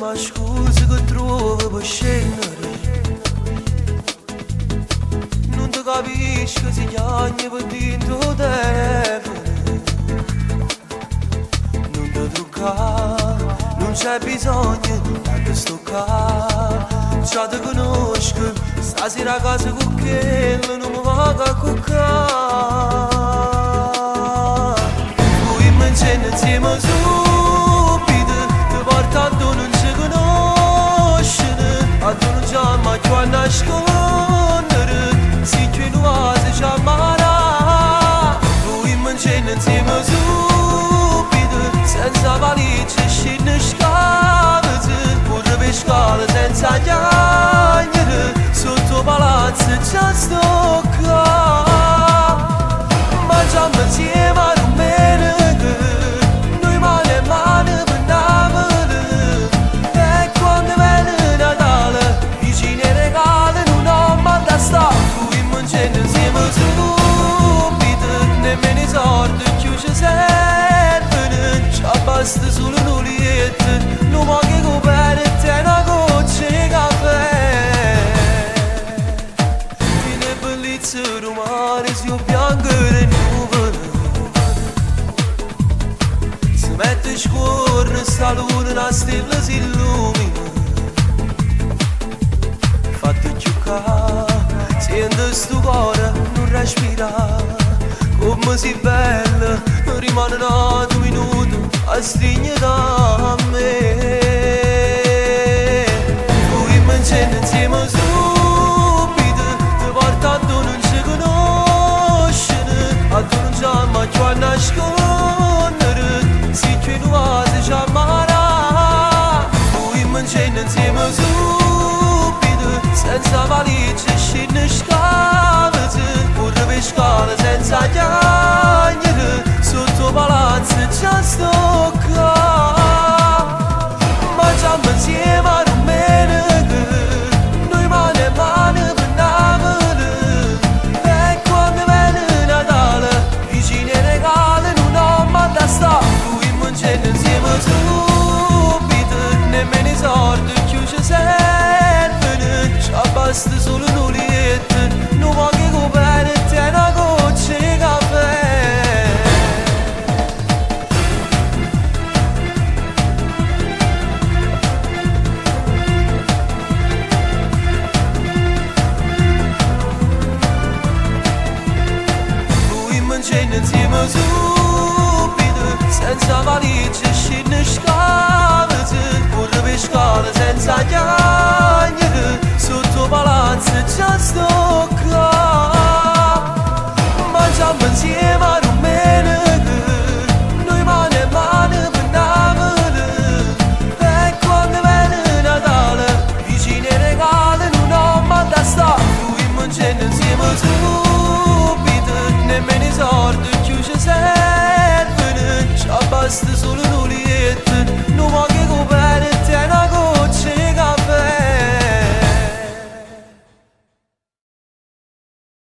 ma scusa che trovo per scendere. Non ti capisco se chiagni per dentro telefono. Non ti truccare, non c'è bisogno di stoccare. Già ti conosco, stasera a casa con quello non mi vado a cuccare. Poi mi incenno insieme subito, ti portando non ci conoscono. A tu non c'è mai più a nascondere, si chiude quasi ci amarà. Poi mi incenno insieme subito, senza valigie scende scavete, pure per scala senza chiagliere, sotto palazzo già sto qua. Mangiamo insieme a domenica, noi male e male per Napoli. E quando viene Natale, vicini e regali non ho mai da stare. Poi mangiamo insieme subito, nemmeno i soldi più ci servono. Ci basta solo un olietto, non manca coperto e una goccia di caffè. Fine bellezza del mare, sia bianco e nuvole. Si mette scorno, sta luna, una stella si illumina. Fatti giocare, sento sto cuore, non respira. Come si bella, rimane un altro minuto a stringere da me. Poi mi incenno insieme subito, ti portando non ci conoscono. A tu non c'è mai più a nascondere, si chiude quasi ci amarà. Poi mi incenno insieme subito, senza valigie scende scavete, pure per scala senza chiagliere, sotto palazzo già sto qua. Mangiamo insieme a domenica, noi mano e mano per Napoli. E quando viene Natale, vicini e regali non ho mai da stare. Poi mangiamo insieme subito, nemmeno i soldi più ci servono. Ci basta solo un olietto, non manca coperto e una goccia di caffè. Poi mi incenno insieme subito, senza valigie scende scala.